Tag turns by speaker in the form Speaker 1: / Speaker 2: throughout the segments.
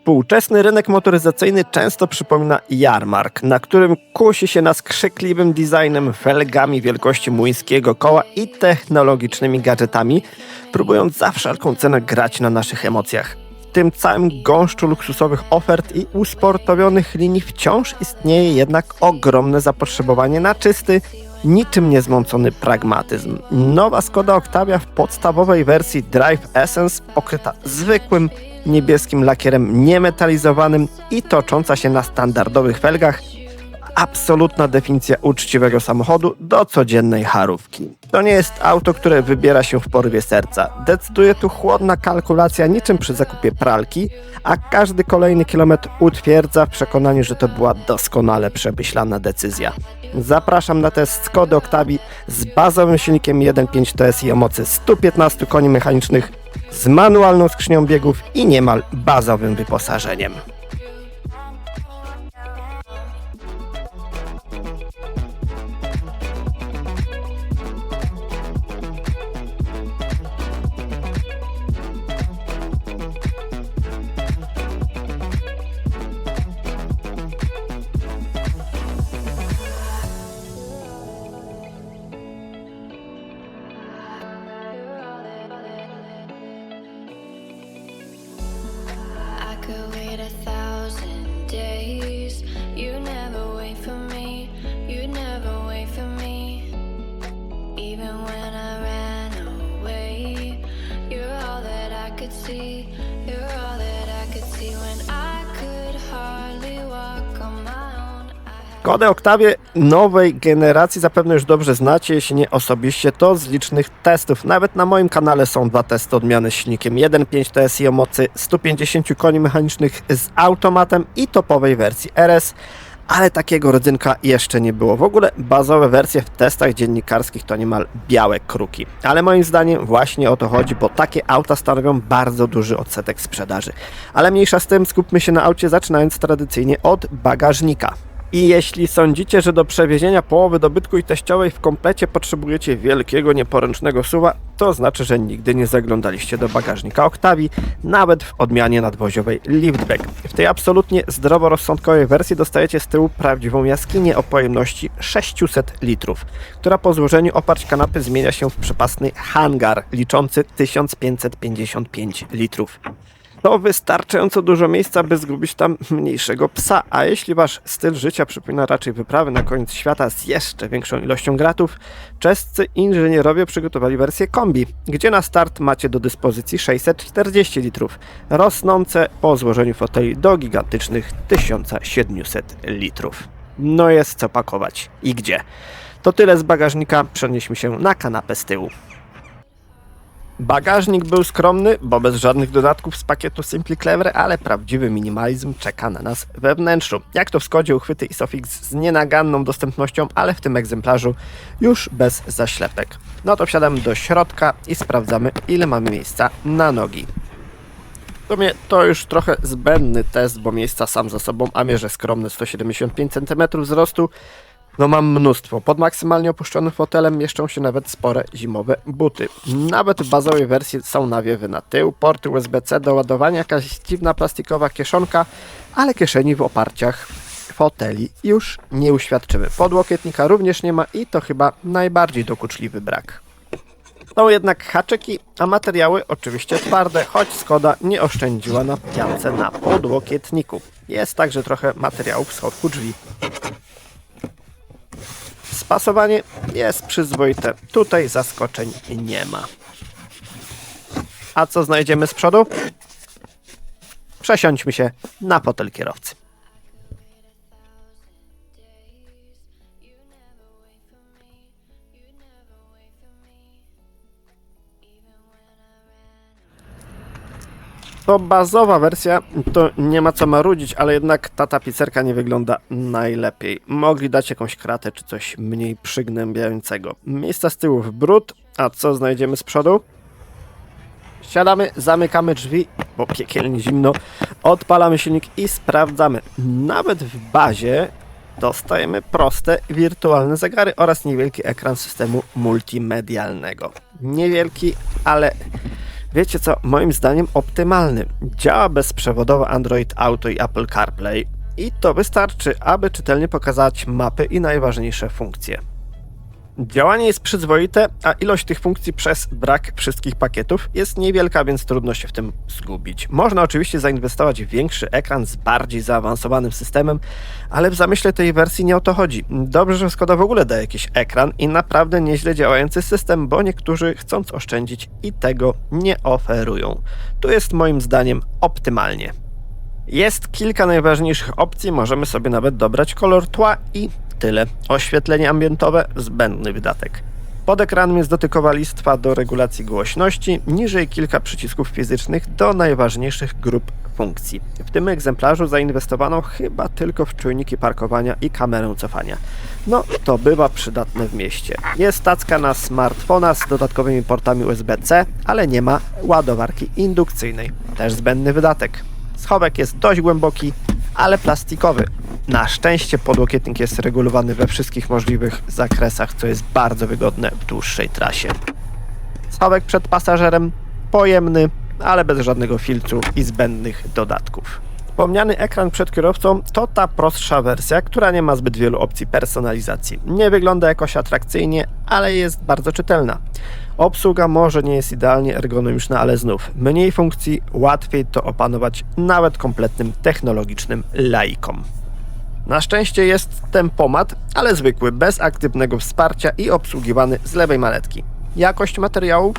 Speaker 1: Współczesny rynek motoryzacyjny często przypomina jarmark, na którym kusi się nas krzykliwym designem, felgami wielkości młyńskiego koła i technologicznymi gadżetami, próbując za wszelką cenę grać na naszych emocjach. W tym całym gąszczu luksusowych ofert i usportowionych linii wciąż istnieje jednak ogromne zapotrzebowanie na czysty, niczym niezmącony pragmatyzm. Nowa Skoda Octavia w podstawowej wersji Drive Essence, pokryta zwykłym niebieskim lakierem niemetalizowanym i tocząca się na standardowych felgach, absolutna definicja uczciwego samochodu do codziennej charówki. To nie jest auto, które wybiera się w porwie serca. Decyduje tu chłodna kalkulacja niczym przy zakupie pralki, a każdy kolejny kilometr utwierdza w przekonaniu, że to była doskonale przemyślana decyzja. Zapraszam na test Skody Octavii z bazowym silnikiem 1.5 TSI o mocy 115 koni mechanicznych, z manualną skrzynią biegów i niemal bazowym wyposażeniem.
Speaker 2: I could wait 1,000 days. You never wait for me. You never wait for me. Even when I ran away, you're all that I could see. You're all that I could see when I could hardly walk on my own.
Speaker 1: Skodę Octavię nowej generacji zapewne już dobrze znacie, jeśli nie osobiście, to z licznych testów. Nawet na moim kanale są dwa testy odmiany z silnikiem 1.5 TSI o mocy 150 koni mechanicznych z automatem i topowej wersji RS, ale takiego rodzynka jeszcze nie było. W ogóle bazowe wersje w testach dziennikarskich to niemal białe kruki. Ale moim zdaniem właśnie o to chodzi, bo takie auta stanowią bardzo duży odsetek sprzedaży. Ale mniejsza z tym, skupmy się na aucie, zaczynając tradycyjnie od bagażnika. I jeśli sądzicie, że do przewiezienia połowy dobytku i teściowej w komplecie potrzebujecie wielkiego, nieporęcznego SUV-a, to znaczy, że nigdy nie zaglądaliście do bagażnika Octavii, nawet w odmianie nadwoziowej Liftback. W tej absolutnie zdroworozsądkowej wersji dostajecie z tyłu prawdziwą jaskinię o pojemności 600 litrów, która po złożeniu oparć kanapy zmienia się w przepastny hangar liczący 1555 litrów. To wystarczająco dużo miejsca, by zgubić tam mniejszego psa, a jeśli wasz styl życia przypomina raczej wyprawy na koniec świata z jeszcze większą ilością gratów, czescy inżynierowie przygotowali wersję kombi, gdzie na start macie do dyspozycji 640 litrów, rosnące po złożeniu foteli do gigantycznych 1700 litrów. No jest co pakować. I gdzie? To tyle z bagażnika, przenieśmy się na kanapę z tyłu. Bagażnik był skromny, bo bez żadnych dodatków z pakietu Simply Clever, ale prawdziwy minimalizm czeka na nas we wnętrzu. Jak to w Skodzie, uchwyty Isofix z nienaganną dostępnością, ale w tym egzemplarzu już bez zaślepek. No to wsiadamy do środka i sprawdzamy, ile mamy miejsca na nogi. W sumie to już trochę zbędny test, bo miejsca sam za sobą, a mierzę skromne 175 cm wzrostu. No mam mnóstwo. Pod maksymalnie opuszczonym fotelem mieszczą się nawet spore zimowe buty. Nawet w bazowej wersji są nawiewy na tył, porty USB-C do ładowania, jakaś dziwna plastikowa kieszonka, ale kieszeni w oparciach foteli już nie uświadczymy. Podłokietnika również nie ma i to chyba najbardziej dokuczliwy brak. Są jednak haczyki, a materiały oczywiście twarde, choć Skoda nie oszczędziła na piance na podłokietniku. Jest także trochę materiałów w schowku drzwi. Spasowanie jest przyzwoite. Tutaj zaskoczeń nie ma. A co znajdziemy z przodu? Przesiądźmy się na fotel kierowcy. To bazowa wersja, to nie ma co marudzić, ale jednak ta tapicerka nie wygląda najlepiej. Mogli dać jakąś kratę czy coś mniej przygnębiającego. Miejsca z tyłu w brud, a co znajdziemy z przodu? Siadamy, zamykamy drzwi, bo piekielnie zimno, odpalamy silnik i sprawdzamy. Nawet w bazie dostajemy proste wirtualne zegary oraz niewielki ekran systemu multimedialnego. Niewielki, ale Wiecie co, moim zdaniem optymalny. Działa bezprzewodowo Android Auto i Apple CarPlay i to wystarczy, aby czytelnie pokazać mapy i najważniejsze funkcje. Działanie jest przyzwoite, a ilość tych funkcji przez brak wszystkich pakietów jest niewielka, więc trudno się w tym zgubić. Można oczywiście zainwestować w większy ekran z bardziej zaawansowanym systemem, ale w zamyśle tej wersji nie o to chodzi. Dobrze, że Skoda w ogóle daje jakiś ekran i naprawdę nieźle działający system, bo niektórzy, chcąc oszczędzić, i tego nie oferują. Tu jest moim zdaniem optymalnie. Jest kilka najważniejszych opcji, możemy sobie nawet dobrać kolor tła i tyle. Oświetlenie ambientowe, zbędny wydatek. Pod ekranem jest dotykowa listwa do regulacji głośności, niżej kilka przycisków fizycznych do najważniejszych grup funkcji. W tym egzemplarzu zainwestowano chyba tylko w czujniki parkowania i kamerę cofania. No, to bywa przydatne w mieście. Jest tacka na smartfona z dodatkowymi portami USB-C, ale nie ma ładowarki indukcyjnej. Też zbędny wydatek. Schowek jest dość głęboki, ale plastikowy. Na szczęście podłokietnik jest regulowany we wszystkich możliwych zakresach, co jest bardzo wygodne w dłuższej trasie. Schowek przed pasażerem pojemny, ale bez żadnego filtru i zbędnych dodatków. Wspomniany ekran przed kierowcą to ta prostsza wersja, która nie ma zbyt wielu opcji personalizacji. Nie wygląda jakoś atrakcyjnie, ale jest bardzo czytelna. Obsługa może nie jest idealnie ergonomiczna, ale znów mniej funkcji, łatwiej to opanować nawet kompletnym technologicznym laikom. Na szczęście jest tempomat, ale zwykły, bez aktywnego wsparcia i obsługiwany z lewej manetki. Jakość materiałów?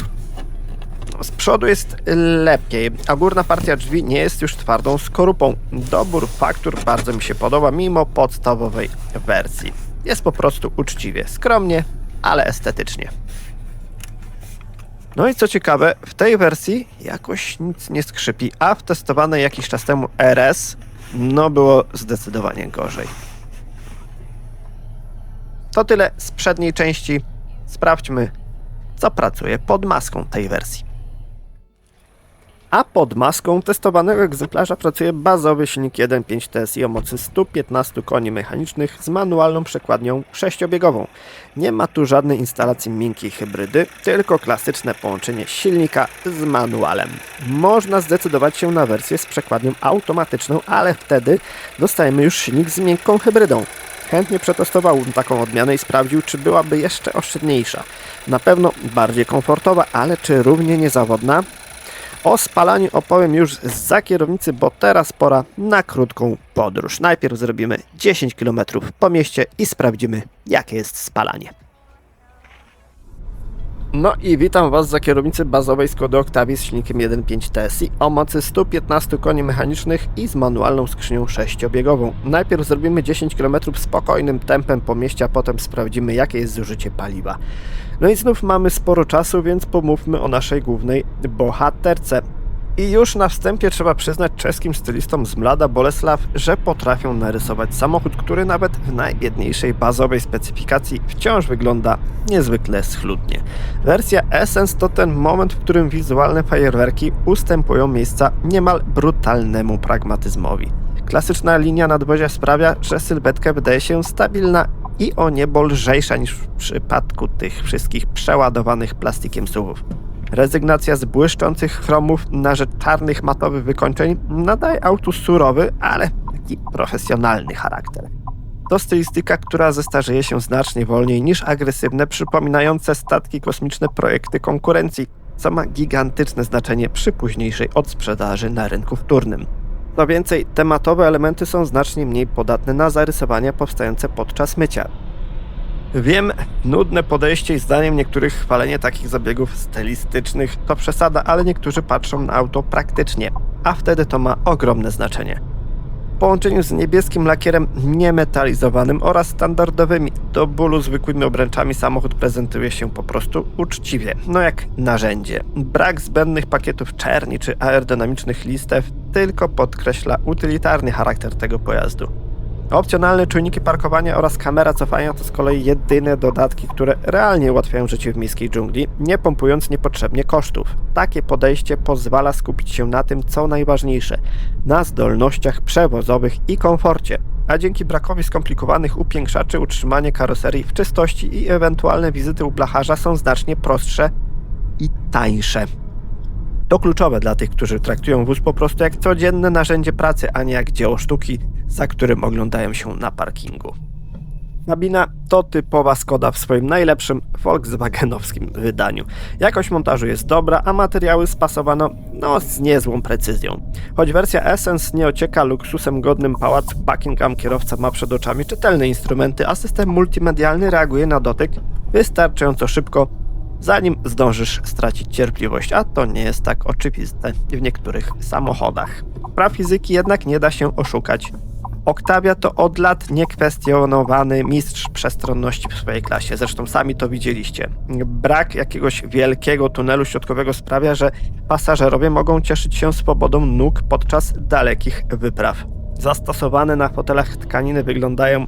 Speaker 1: Z przodu jest lepiej, a górna partia drzwi nie jest już twardą skorupą. Dobór faktur bardzo mi się podoba, mimo podstawowej wersji. Jest po prostu uczciwie, skromnie, ale estetycznie. No i co ciekawe, w tej wersji jakoś nic nie skrzypi, a w testowanej jakiś czas temu RS było zdecydowanie gorzej. To tyle z przedniej części. Sprawdźmy, co pracuje pod maską tej wersji. A pod maską testowanego egzemplarza pracuje bazowy silnik 1.5 TSI o mocy 115 koni mechanicznych z manualną przekładnią 6-biegową. Nie ma tu żadnej instalacji miękkiej hybrydy, tylko klasyczne połączenie silnika z manualem. Można zdecydować się na wersję z przekładnią automatyczną, ale wtedy dostajemy już silnik z miękką hybrydą. Chętnie przetestowałbym taką odmianę i sprawdził, czy byłaby jeszcze oszczędniejsza. Na pewno bardziej komfortowa, ale czy równie niezawodna? O spalaniu opowiem już zza kierownicy, bo teraz pora na krótką podróż. Najpierw zrobimy 10 km po mieście i sprawdzimy, jakie jest spalanie. No i witam Was za kierownicy bazowej Skody Octavii z silnikiem 1.5 TSI o mocy 115 koni mechanicznych i z manualną skrzynią 6-biegową. Najpierw zrobimy 10 km spokojnym tempem po mieście, a potem sprawdzimy, jakie jest zużycie paliwa. No i znów mamy sporo czasu, więc pomówmy o naszej głównej bohaterce. I już na wstępie trzeba przyznać czeskim stylistom z Mlada Bolesław, że potrafią narysować samochód, który nawet w najbiedniejszej bazowej specyfikacji wciąż wygląda niezwykle schludnie. Wersja Essence to ten moment, w którym wizualne fajerwerki ustępują miejsca niemal brutalnemu pragmatyzmowi. Klasyczna linia nadwozia sprawia, że sylwetka wydaje się stabilna i o niebo lżejsza niż w przypadku tych wszystkich przeładowanych plastikiem SUV-ów. Rezygnacja z błyszczących chromów na rzecz czarnych matowych wykończeń nadaje autu surowy, ale taki profesjonalny charakter. To stylistyka, która zestarzeje się znacznie wolniej niż agresywne, przypominające statki kosmiczne projekty konkurencji, co ma gigantyczne znaczenie przy późniejszej odsprzedaży na rynku wtórnym. Co więcej, tematowe elementy są znacznie mniej podatne na zarysowania powstające podczas mycia. Wiem, nudne podejście i zdaniem niektórych chwalenie takich zabiegów stylistycznych to przesada, ale niektórzy patrzą na auto praktycznie, a wtedy to ma ogromne znaczenie. W połączeniu z niebieskim lakierem niemetalizowanym oraz standardowymi do bólu zwykłymi obręczami samochód prezentuje się po prostu uczciwie, jak narzędzie. Brak zbędnych pakietów czerni czy aerodynamicznych listew tylko podkreśla utylitarny charakter tego pojazdu. Opcjonalne czujniki parkowania oraz kamera cofania to z kolei jedyne dodatki, które realnie ułatwiają życie w miejskiej dżungli, nie pompując niepotrzebnie kosztów. Takie podejście pozwala skupić się na tym, co najważniejsze, na zdolnościach przewozowych i komforcie, a dzięki brakowi skomplikowanych upiększaczy utrzymanie karoserii w czystości i ewentualne wizyty u blacharza są znacznie prostsze i tańsze. To kluczowe dla tych, którzy traktują wóz po prostu jak codzienne narzędzie pracy, a nie jak dzieło sztuki, za którym oglądają się na parkingu. Kabina to typowa Skoda w swoim najlepszym volkswagenowskim wydaniu. Jakość montażu jest dobra, a materiały spasowano z niezłą precyzją. Choć wersja Essence nie ocieka luksusem godnym pałacu Buckingham, kierowca ma przed oczami czytelne instrumenty, a system multimedialny reaguje na dotyk wystarczająco szybko, zanim zdążysz stracić cierpliwość, a to nie jest tak oczywiste w niektórych samochodach. Praw fizyki jednak nie da się oszukać. Octavia to od lat niekwestionowany mistrz przestronności w swojej klasie. Zresztą sami to widzieliście. Brak jakiegoś wielkiego tunelu środkowego sprawia, że pasażerowie mogą cieszyć się swobodą nóg podczas dalekich wypraw. Zastosowane na fotelach tkaniny wyglądają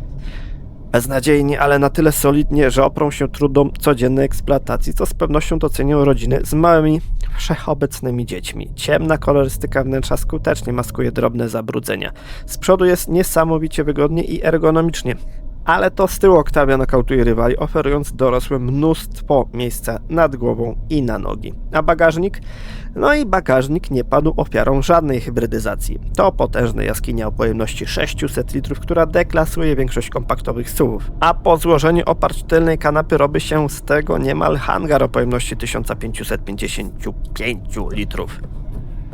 Speaker 1: beznadziejnie, ale na tyle solidnie, że oprą się trudom codziennej eksploatacji, co z pewnością docenią rodziny z małymi, wszechobecnymi dziećmi. Ciemna kolorystyka wnętrza skutecznie maskuje drobne zabrudzenia. Z przodu jest niesamowicie wygodnie i ergonomicznie, ale to z tyłu Octavia nokautuje rywali, oferując dorosłym mnóstwo miejsca nad głową i na nogi. A bagażnik? No i bagażnik nie padł ofiarą żadnej hybrydyzacji. To potężna jaskinia o pojemności 600 litrów, która deklasuje większość kompaktowych SUV-ów. A po złożeniu oparć tylnej kanapy robi się z tego niemal hangar o pojemności 1555 litrów.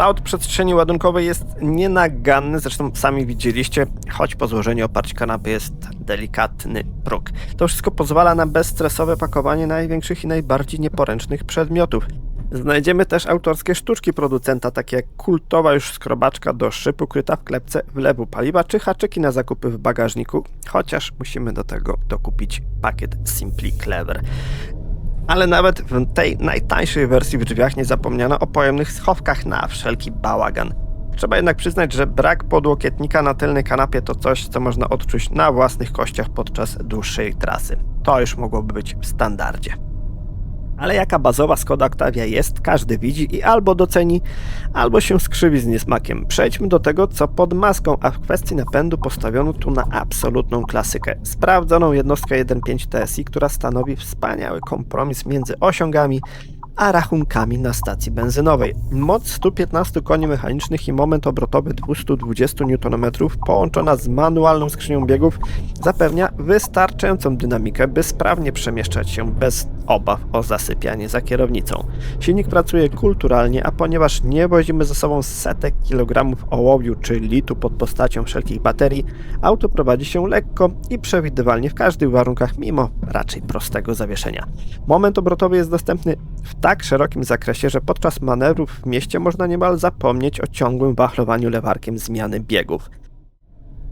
Speaker 1: Kształt przestrzeni ładunkowej jest nienaganny, zresztą sami widzieliście, choć po złożeniu oparć kanapy jest delikatny próg. To wszystko pozwala na bezstresowe pakowanie największych i najbardziej nieporęcznych przedmiotów. Znajdziemy też autorskie sztuczki producenta, takie jak kultowa już skrobaczka do szyb ukryta w klepce wlewu paliwa, czy haczyki na zakupy w bagażniku, chociaż musimy do tego dokupić pakiet Simply Clever. Ale nawet w tej najtańszej wersji w drzwiach nie zapomniano o pojemnych schowkach na wszelki bałagan. Trzeba jednak przyznać, że brak podłokietnika na tylnej kanapie to coś, co można odczuć na własnych kościach podczas dłuższej trasy. To już mogłoby być w standardzie. Ale jaka bazowa Skoda Octavia jest, każdy widzi i albo doceni, albo się skrzywi z niesmakiem. Przejdźmy do tego, co pod maską, a w kwestii napędu postawiono tu na absolutną klasykę. Sprawdzoną jednostkę 1.5 TSI, która stanowi wspaniały kompromis między osiągami a rachunkami na stacji benzynowej. Moc 115 koni mechanicznych i moment obrotowy 220 Nm połączona z manualną skrzynią biegów zapewnia wystarczającą dynamikę, by sprawnie przemieszczać się bez obaw o zasypianie za kierownicą. Silnik pracuje kulturalnie, a ponieważ nie wozimy ze sobą setek kilogramów ołowiu czy litu pod postacią wszelkich baterii, auto prowadzi się lekko i przewidywalnie w każdych warunkach, mimo raczej prostego zawieszenia. Moment obrotowy jest dostępny w tak szerokim zakresie, że podczas manewrów w mieście można niemal zapomnieć o ciągłym wachlowaniu lewarkiem zmiany biegów.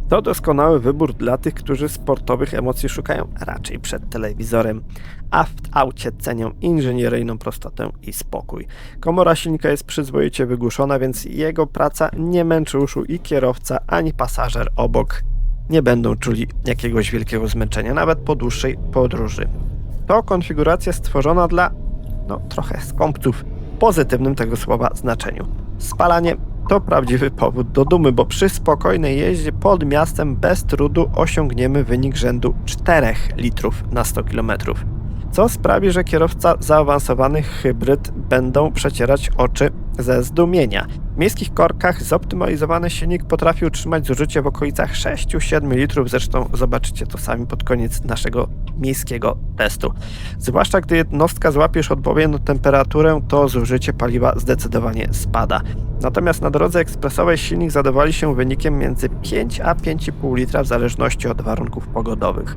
Speaker 1: To doskonały wybór dla tych, którzy sportowych emocji szukają raczej przed telewizorem, a w aucie cenią inżynieryjną prostotę i spokój. Komora silnika jest przyzwoicie wygłuszona, więc jego praca nie męczy uszu i kierowca ani pasażer obok nie będą czuli jakiegoś wielkiego zmęczenia, nawet po dłuższej podróży. To konfiguracja stworzona dla trochę skąpców w pozytywnym tego słowa znaczeniu. Spalanie to prawdziwy powód do dumy, bo przy spokojnej jeździe pod miastem bez trudu osiągniemy wynik rzędu 4 litrów na 100 km. Co sprawi, że kierowca zaawansowanych hybryd będą przecierać oczy ze zdumienia. W miejskich korkach zoptymalizowany silnik potrafi utrzymać zużycie w okolicach 6-7 litrów, zresztą zobaczycie to sami pod koniec naszego miejskiego testu. Zwłaszcza gdy jednostka złapie już odpowiednią temperaturę, to zużycie paliwa zdecydowanie spada. Natomiast na drodze ekspresowej silnik zadowoli się wynikiem między 5 a 5,5 litra w zależności od warunków pogodowych.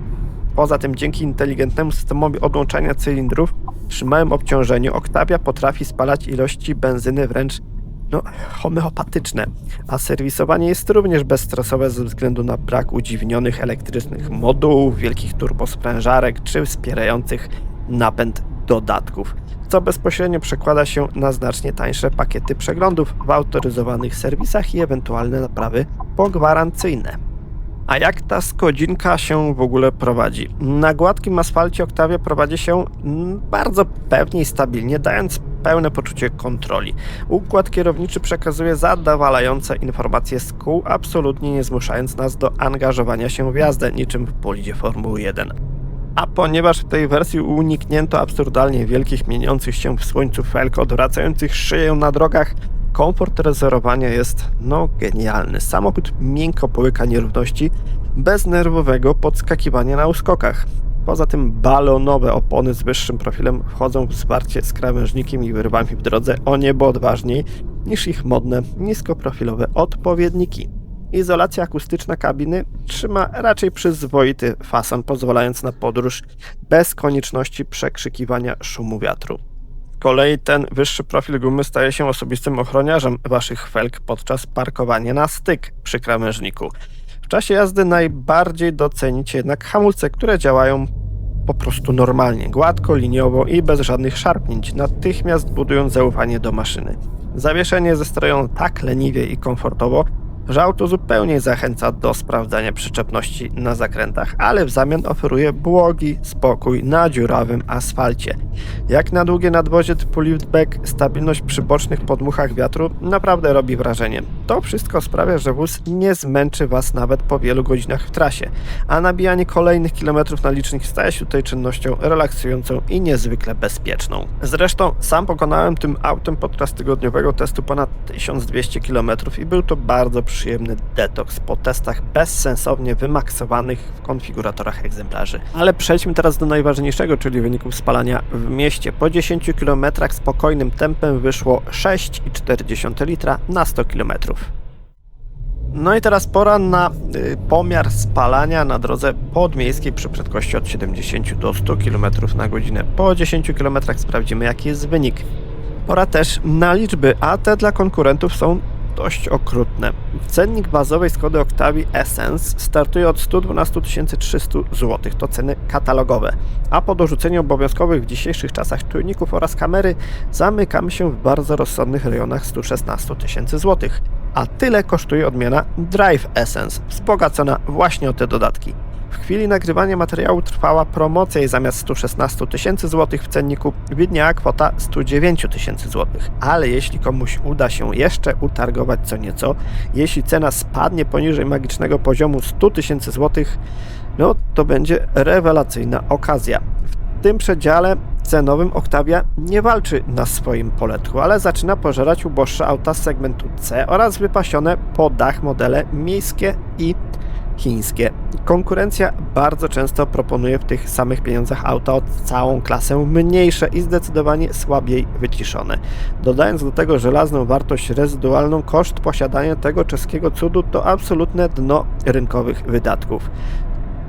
Speaker 1: Poza tym dzięki inteligentnemu systemowi odłączania cylindrów przy małym obciążeniu Octavia potrafi spalać ilości benzyny wręcz homeopatyczne, a serwisowanie jest również bezstresowe ze względu na brak udziwnionych elektrycznych modułów, wielkich turbosprężarek czy wspierających napęd dodatków, co bezpośrednio przekłada się na znacznie tańsze pakiety przeglądów w autoryzowanych serwisach i ewentualne naprawy pogwarancyjne. A jak ta Skodzinka się w ogóle prowadzi? Na gładkim asfalcie Octavia prowadzi się bardzo pewnie i stabilnie, dając pełne poczucie kontroli. Układ kierowniczy przekazuje zadowalające informacje z kół, absolutnie nie zmuszając nas do angażowania się w jazdę, niczym w bolidzie Formuły 1. A ponieważ w tej wersji uniknięto absurdalnie wielkich, mieniących się w słońcu felg odwracających szyję na drogach, komfort rezerwowania jest genialny. Samochód miękko połyka nierówności bez nerwowego podskakiwania na uskokach. Poza tym balonowe opony z wyższym profilem wchodzą w zwarcie z krawężnikiem i wyrwami w drodze o niebo odważniej niż ich modne, niskoprofilowe odpowiedniki. Izolacja akustyczna kabiny trzyma raczej przyzwoity fason, pozwalając na podróż bez konieczności przekrzykiwania szumu wiatru. Z kolei ten wyższy profil gumy staje się osobistym ochroniarzem waszych felg podczas parkowania na styk przy krawężniku. W czasie jazdy najbardziej docenicie jednak hamulce, które działają po prostu normalnie, gładko, liniowo i bez żadnych szarpnięć, natychmiast budując zaufanie do maszyny. Zawieszenie zestroją tak leniwie i komfortowo, że auto zupełnie zachęca do sprawdzania przyczepności na zakrętach, ale w zamian oferuje błogi spokój na dziurawym asfalcie. Jak na długie nadwozie typu liftback, stabilność przy bocznych podmuchach wiatru naprawdę robi wrażenie. To wszystko sprawia, że wóz nie zmęczy Was nawet po wielu godzinach w trasie, a nabijanie kolejnych kilometrów na licznik staje się tutaj czynnością relaksującą i niezwykle bezpieczną. Zresztą sam pokonałem tym autem podczas tygodniowego testu ponad 1200 km i był to bardzo przyjemny detoks po testach bezsensownie wymaksowanych w konfiguratorach egzemplarzy. Ale przejdźmy teraz do najważniejszego, czyli wyników spalania w mieście. Po 10 km spokojnym tempem wyszło 6,4 litra na 100 km. No i teraz pora na pomiar spalania na drodze podmiejskiej przy prędkości od 70 do 100 km na godzinę. Po 10 km sprawdzimy, jaki jest wynik. Pora też na liczby, a te dla konkurentów są dość okrutne. Cennik bazowej Skody Octavii Essence startuje od 112 300 zł. To ceny katalogowe. A po dorzuceniu obowiązkowych w dzisiejszych czasach czujników oraz kamery zamykamy się w bardzo rozsądnych rejonach 116 000 zł. A tyle kosztuje odmiana Drive Essence, wzbogacona właśnie o te dodatki. W chwili nagrywania materiału trwała promocja i zamiast 116 000 zł w cenniku widniała kwota 109 000 zł. Ale jeśli komuś uda się jeszcze utargować co nieco, jeśli cena spadnie poniżej magicznego poziomu 100 000 zł, no to będzie rewelacyjna okazja. W tym przedziale cenowym Octavia nie walczy na swoim poletku, ale zaczyna pożerać uboższe auta z segmentu C oraz wypasione po dach modele miejskie i chińskie. Konkurencja bardzo często proponuje w tych samych pieniądzach auta o całą klasę mniejsze i zdecydowanie słabiej wyciszone. Dodając do tego żelazną wartość rezydualną, koszt posiadania tego czeskiego cudu to absolutne dno rynkowych wydatków,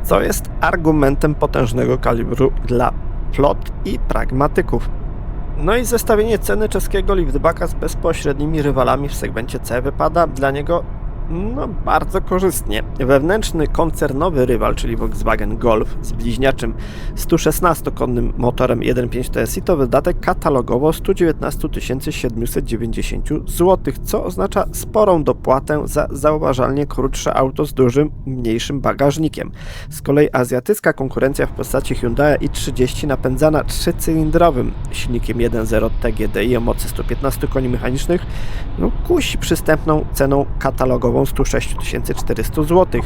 Speaker 1: co jest argumentem potężnego kalibru dla flot i pragmatyków. No i zestawienie ceny czeskiego liftbacka z bezpośrednimi rywalami w segmencie C wypada dla niego bardzo korzystnie. Wewnętrzny koncernowy rywal, czyli Volkswagen Golf z bliźniaczym 116-konnym motorem 1.5 TSI to wydatek katalogowo 119 790 zł, co oznacza sporą dopłatę za zauważalnie krótsze auto z dużym, mniejszym bagażnikiem. Z kolei azjatycka konkurencja w postaci Hyundai i30 napędzana trzycylindrowym silnikiem 1.0 TGDI o mocy 115 koni mechanicznych kusi przystępną ceną katalogową 106 400 zł.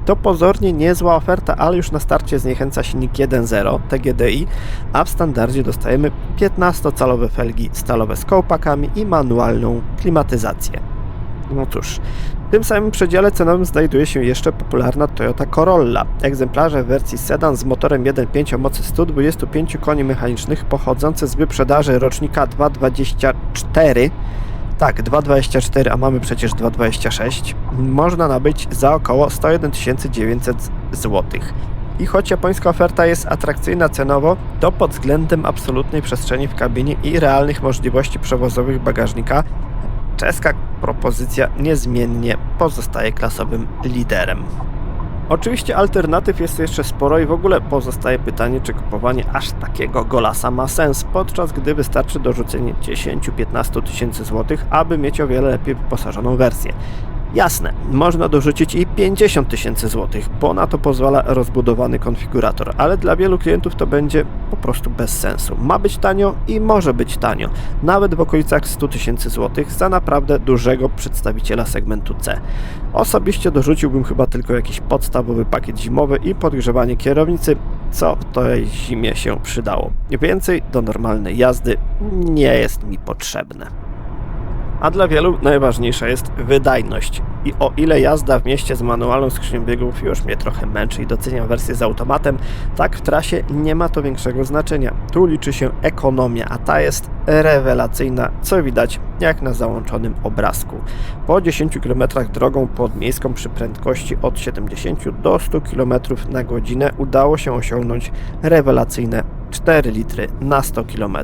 Speaker 1: To pozornie niezła oferta, ale już na starcie zniechęca silnik 1.0 TGDI, a w standardzie dostajemy 15-calowe felgi stalowe z kołpakami i manualną klimatyzację. No cóż, w tym samym przedziale cenowym znajduje się jeszcze popularna Toyota Corolla. Egzemplarze w wersji sedan z motorem 1.5 o mocy 125 koni mechanicznych pochodzące z wyprzedaży rocznika 2.24, tak, 2.24, a mamy przecież 2.26, można nabyć za około 101 900 zł. I choć japońska oferta jest atrakcyjna cenowo, to pod względem absolutnej przestrzeni w kabinie i realnych możliwości przewozowych bagażnika, czeska propozycja niezmiennie pozostaje klasowym liderem. Oczywiście alternatyw jest jeszcze sporo i w ogóle pozostaje pytanie, czy kupowanie aż takiego golasa ma sens, podczas gdy wystarczy dorzucenie 10-15 tysięcy złotych, aby mieć o wiele lepiej wyposażoną wersję. Jasne, można dorzucić i 50 000 złotych, bo na to pozwala rozbudowany konfigurator, ale dla wielu klientów to będzie po prostu bez sensu. Ma być tanio i może być tanio, nawet w okolicach 100 000 złotych za naprawdę dużego przedstawiciela segmentu C. Osobiście dorzuciłbym chyba tylko jakiś podstawowy pakiet zimowy i podgrzewanie kierownicy, co w tej zimie się przydało. Więcej do normalnej jazdy nie jest mi potrzebne. A dla wielu najważniejsza jest wydajność. I o ile jazda w mieście z manualną skrzynią biegów już mnie trochę męczy i doceniam wersję z automatem, tak w trasie nie ma to większego znaczenia. Tu liczy się ekonomia, a ta jest rewelacyjna, co widać jak na załączonym obrazku. Po 10 km drogą podmiejską przy prędkości od 70 do 100 km na godzinę udało się osiągnąć rewelacyjne 4 litry na 100 km.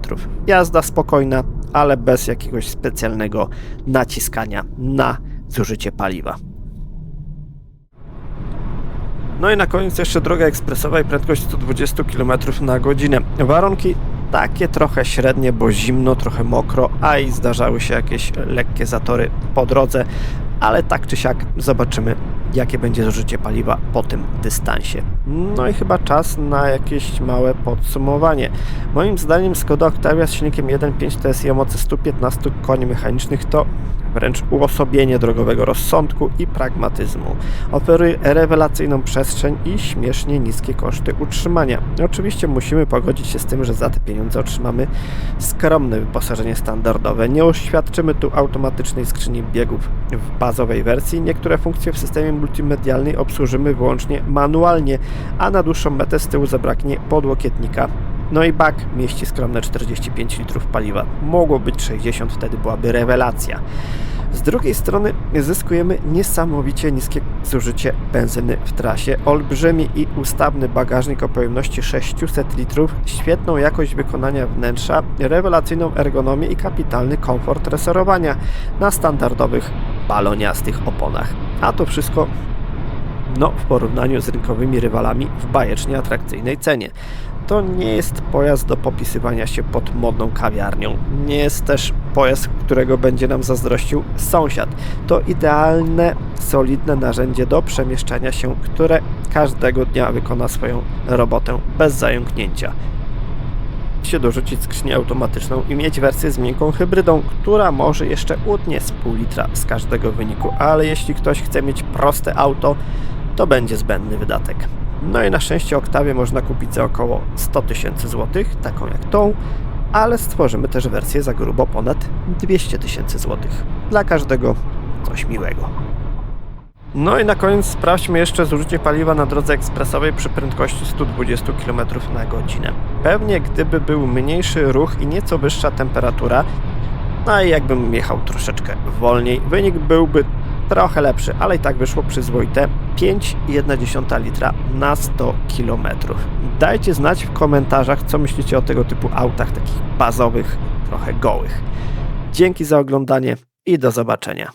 Speaker 1: Jazda spokojna, ale bez jakiegoś specjalnego naciskania na zużycie paliwa. No i na koniec jeszcze droga ekspresowa i prędkość 120 km na godzinę. Warunki takie trochę średnie, bo zimno, trochę mokro, a i zdarzały się jakieś lekkie zatory po drodze, ale tak czy siak zobaczymy, jakie będzie zużycie paliwa po tym dystansie. No i chyba czas na jakieś małe podsumowanie. Moim zdaniem Skoda Octavia z silnikiem 1.5 TSI o mocy 115 koni mechanicznych to wręcz uosobienie drogowego rozsądku i pragmatyzmu. Oferuje rewelacyjną przestrzeń i śmiesznie niskie koszty utrzymania. Oczywiście musimy pogodzić się z tym, że za te pieniądze otrzymamy skromne wyposażenie standardowe. Nie uświadczymy tu automatycznej skrzyni biegów w bazowej wersji. Niektóre funkcje w systemie multimedialnej obsłużymy wyłącznie manualnie, a na dłuższą metę z tyłu zabraknie podłokietnika. No i bak mieści skromne 45 litrów paliwa. Mogło być 60, wtedy byłaby rewelacja. Z drugiej strony zyskujemy niesamowicie niskie zużycie benzyny w trasie. Olbrzymi i ustawny bagażnik o pojemności 600 litrów, świetną jakość wykonania wnętrza, rewelacyjną ergonomię i kapitalny komfort reserowania na standardowych baloniastych oponach. A to wszystko w porównaniu z rynkowymi rywalami w bajecznie atrakcyjnej cenie. To nie jest pojazd do popisywania się pod modną kawiarnią. Nie jest też pojazd, którego będzie nam zazdrościł sąsiad. To idealne, solidne narzędzie do przemieszczania się, które każdego dnia wykona swoją robotę bez zająknięcia. Się dorzucić skrzynię automatyczną i mieć wersję z miękką hybrydą, która może jeszcze utnie z pół litra z każdego wyniku, ale jeśli ktoś chce mieć proste auto, to będzie zbędny wydatek. No i na szczęście Octavię można kupić za około 100 000 złotych, taką jak tą, ale stworzymy też wersję za grubo ponad 200 000 złotych. Dla każdego coś miłego. No i na koniec sprawdźmy jeszcze zużycie paliwa na drodze ekspresowej przy prędkości 120 km na godzinę. Pewnie gdyby był mniejszy ruch i nieco wyższa temperatura, no i jakbym jechał troszeczkę wolniej, wynik byłby trochę lepszy, ale i tak wyszło przyzwoite 5,1 litra na 100 km. Dajcie znać w komentarzach, co myślicie o tego typu autach, takich bazowych, trochę gołych. Dzięki za oglądanie i do zobaczenia.